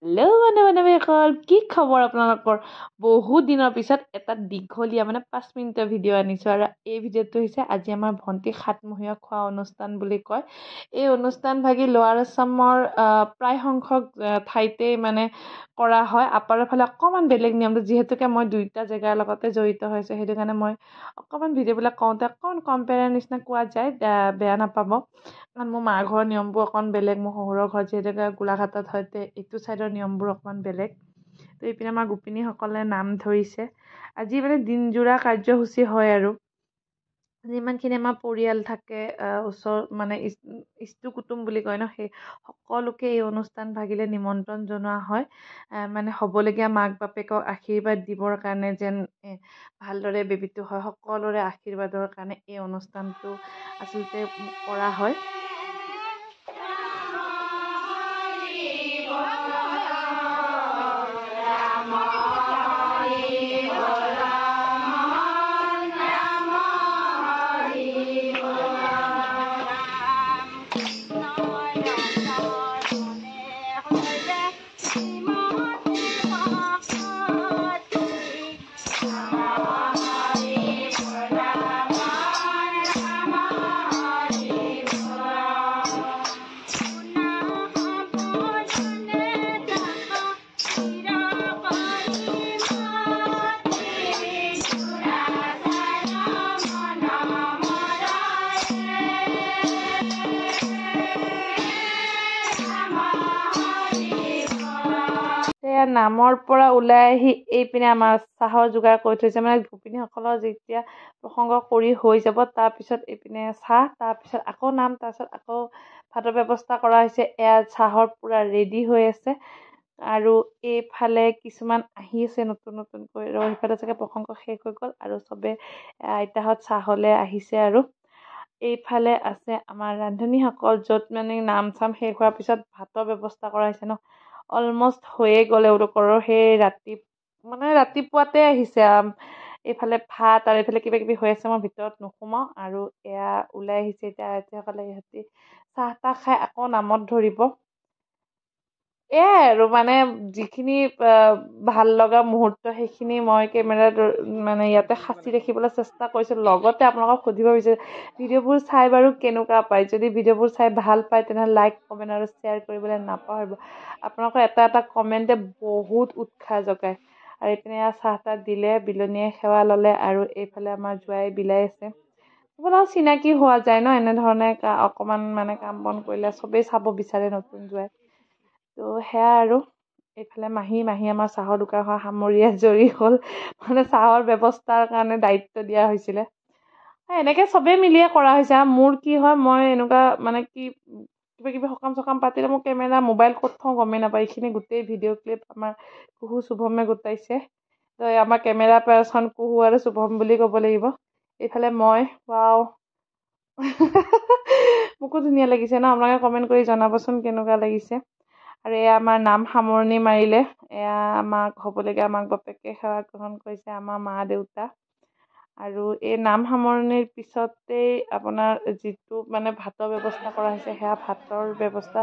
Hello' বান্ধৱীসকল, কি খবৰ আপোনালোকৰ? বহুত দিনৰ পিছত এটা দীঘলীয়া 5 মিনিটৰ ভিডিঅ' আনিছোঁ। আৰু এই ভিডিঅ'টো হৈছে আজি আমাৰ ভণ্টি সাতমহীয়া খোৱা অনুষ্ঠান বুলি কয়। এই অনুষ্ঠান ভাগি লোৱাৰ আছামৰ প্ৰায় সংখ্যক ঠাইতেই কৰা হয়। আপাৰৰ ফালে অকণমান বেলেগ নিয়মটো, যিহেতুকে মই দুইটা জেগাৰ লগতে জড়িত হৈছোঁ, সেইটো কাৰণে মই অকণমান ভিডিঅ'বিলাক কওঁতে অকণমান কম্পেয়াৰৰ নিচিনা কোৱা যায়, বেয়া নাপাব। কাৰণ মোৰ মাৰ ঘৰৰ নিয়মবোৰ অকণ বেলেগ, মোৰ শহুৰৰ ঘৰত যিহেতুকে গোলাঘাটত হয়তো এইটো ছাইডৰ নিয়মবোৰ অকণমান বেলেগ। তো এইপিনে আমাৰ গোপিনীসকলে নাম ধৰিছে। আজি দিনযোৰা কাৰ্যসূচী হয় আৰু যিমানখিনি আমাৰ পৰিয়াল থাকে, ওচৰ ইষ্টু কুটুম বুলি কয় ন, সেই সকলোকে এই অনুষ্ঠান ভাগিলে নিমন্ত্ৰণ জনোৱা হয়। হ'বলগীয়া মাক বাপেকক আশীৰ্বাদ দিবৰ কাৰণে, যেন ভালদৰে বেবীটো হয়, সকলোৰে আশীৰ্বাদৰ কাৰণে এই অনুষ্ঠানটো আচলতে কৰা হয়। নামৰ পৰা ওলাই আহি এইপিনে আমাৰ চাহৰ যোগাৰ কৰি থৈছে। গোপিনীসকলৰ যেতিয়া প্ৰসংগ কৰি হৈ যাব, তাৰপিছত এইপিনে চাহ, তাৰপিছত আকৌ নাম, তাৰপিছত আকৌ ভাতৰ ব্যৱস্থা কৰা হৈছে। এয়া চাহৰ পূৰা ৰেডি হৈ আছে। আৰু এইফালে কিছুমান আহি আছে নতুনকৈ, সেইফালে চাগে প্ৰসংগ শেষ হৈ গ'ল আৰু চবে আইতাহঁত চাহলৈ আহিছে। আৰু এইফালে আছে আমাৰ ৰান্ধনীসকল, য'ত নাম চাম শেষ হোৱাৰ পিছত ভাতৰ ব্যৱস্থা কৰা হৈছে ন। অলমষ্ট হৈয়ে গ'ল এওঁলোকৰো। সেই ৰাতিপুৱাতে আহিছে। এইফালে ভাত আৰু এইফালে কিবা কিবি হৈ আছে, মই ভিতৰত নোসোমাওঁ। আৰু এয়া ওলাই আহিছে এতিয়া আইতাসকলে, ইহঁতি চাহ তাহ খাই আকৌ নামত ধৰিব। এয়াই আৰু যিখিনি ভাল লগা মুহূৰ্ত, সেইখিনি মই কেমেৰাত ইয়াতে সাঁচি ৰাখিবলৈ চেষ্টা কৰিছোঁ। লগতে আপোনালোকক সুধিব বিচাৰিছোঁ, ভিডিঅ'বোৰ চাই বাৰু কেনেকুৱা পায়? যদি ভিডিঅ'বোৰ চাই ভাল পায়, তেনেহ'লে লাইক, কমেণ্ট আৰু শ্বেয়াৰ কৰিবলৈ নাপাহৰিব। আপোনালোকৰ এটা কমেণ্টে বহুত উৎসাহ যোগায়। আৰু এইপিনে চাহ তাহ দিলে, বিলনীয়ে সেৱা ল'লে, আৰু এইফালে আমাৰ জোঁৱাই বিলাই আছে। আপোনালোক চিনাকি হোৱা যায় ন, এনেধৰণে অকণমান কাম বন কৰিলে চবেই চাব বিচাৰে নতুন জোঁৱাই। তো সেয়া আৰু এইফালে মাহী আমাৰ চাহৰ দোকানখন সামৰি আজৰি হ'ল। চাহৰ ব্যৱস্থাৰ কাৰণে দায়িত্ব দিয়া হৈছিলে। এনেকৈ চবেই মিলিয়ে কৰা হৈছে। আৰু মোৰ কি হয়, মই এনেকুৱা কিবা কিবি সকাম চকাম পাতিলে মোৰ কেমেৰা মোবাইল ক'ত থওঁ গমেই নাপায়। এইখিনি গোটেই ভিডিঅ' ক্লিপ আমাৰ কুহু শুভমে গোটাইছে। তো আমাৰ কেমেৰা পাৰ্চন কুহু আৰু শুভম বুলি ক'ব লাগিব। এইফালে মই, ৱাও মোকো ধুনীয়া লাগিছে ন? আপোনালোকে কমেণ্ট কৰি জনাবচোন কেনেকুৱা লাগিছে। আৰু এয়া আমাৰ নাম সামৰণি মাৰিলে। এয়া হ'বলগীয়া মাক বাপেকে সেৱা গ্ৰহণ কৰিছে, আমাৰ মা দেউতা। আৰু এই নাম সামৰণিৰ পিছতেই আপোনাৰ যিটো ভাতৰ ব্যৱস্থা কৰা হৈছে, সেয়া ভাতৰ ব্যৱস্থা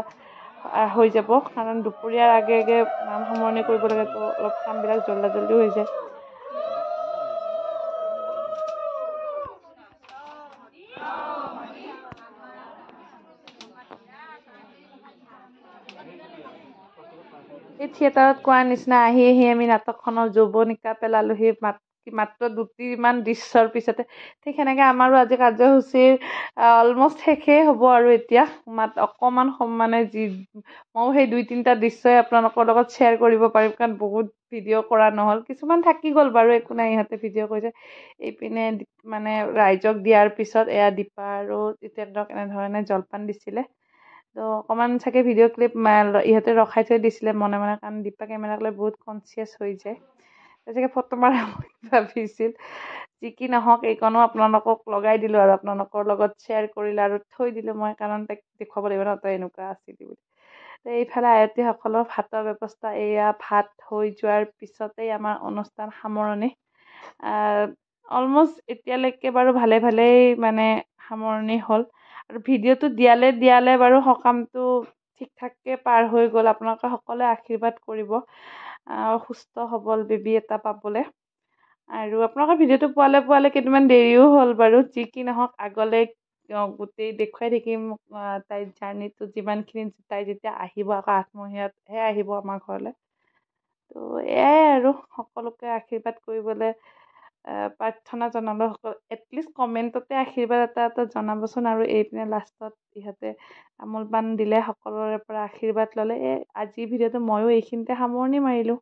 হৈ যাব। কাৰণ দুপৰীয়াৰ আগে আগে নাম সামৰণি কৰিব লাগে, তো অলপ কামবিলাক জল্দি হৈ যায়। এই থিয়েটাৰত কোৱাৰ নিচিনা আহি আমি নাটকখনৰ যৌৱনিকা পেলালোহি মাত্ৰ দুটিমান দৃশ্যৰ পিছতে। ঠিক সেনেকৈ আমাৰো আজি কাৰ্যসূচীৰ অলমষ্ট শেষেই হ'ব। আৰু এতিয়া অকণমান ময়ো সেই 2-3টা দৃশ্যই আপোনালোকৰ লগত শ্বেয়াৰ কৰিব পাৰিম, কাৰণ বহুত ভিডিঅ' কৰা নহ'ল। কিছুমান থাকি গ'ল বাৰু, একো নাই, ইহঁতে ভিডিঅ' কৰিছে। এইপিনে ৰাইজক দিয়াৰ পিছত এয়া দীপা আৰু জিতেন্দ্ৰক এনেধৰণে জলপান দিছিলে। তো অকণমান চাগে ভিডিঅ' ক্লিপ ইহঁতে ৰখাই থৈ দিছিলে মনে মনে, কাৰণ দীপা কেমেৰাক লৈ বহুত কনচিয়াছ হৈ যায়। চাগে ফটো মাৰা ভাবিছিল। যি কি নহওক, এইকণো আপোনালোকক লগাই দিলোঁ আৰু আপোনালোকৰ লগত শ্বেয়াৰ কৰিলোঁ আৰু থৈ দিলোঁ মই, কাৰণ তাইক দেখুৱাব লাগিব ন, তই এনেকুৱা আছিলি বুলি। তো এইফালে আয়তীসকলৰ ভাতৰ ব্যৱস্থা। এয়া ভাত হৈ যোৱাৰ পিছতেই আমাৰ অনুষ্ঠান সামৰণি। অলমষ্ট এতিয়ালৈকে বাৰু ভালেই সামৰণি হ'ল। আৰু ভিডিঅ'টো দিয়ালে বাৰু সকামটো ঠিক ঠাককৈ পাৰ হৈ গ'ল। আপোনালোকে সকলোৱে আশীৰ্বাদ কৰিব সুস্থ সবল বেবী এটা পাবলৈ। আৰু আপোনালোকৰ ভিডিঅ'টো পোৱালে কেইদিনমান দেৰিও হ'ল বাৰু। যি কি নহওক আগলৈ গোটেই দেখুৱাই থাকিম তাইৰ জাৰ্ণিটো, যিমানখিনি তাই যেতিয়া আহিব আকৌ 8মহীয়াতহে আহিব আমাৰ ঘৰলৈ। তো এয়াই আৰু সকলোকে আশীৰ্বাদ কৰিবলৈ প্ৰাৰ্থনা জনালোঁ। এটলিষ্ট কমেণ্টতে আশীৰ্বাদ এটা জনাবচোন। আৰু এইপিনে লাষ্টত ইহঁতে তামোল পাণ দিলে, সকলোৰে পৰা আশীৰ্বাদ ল'লে। আজিৰ ভিডিঅ'টো ময়ো এইখিনিতে সামৰণি মাৰিলোঁ।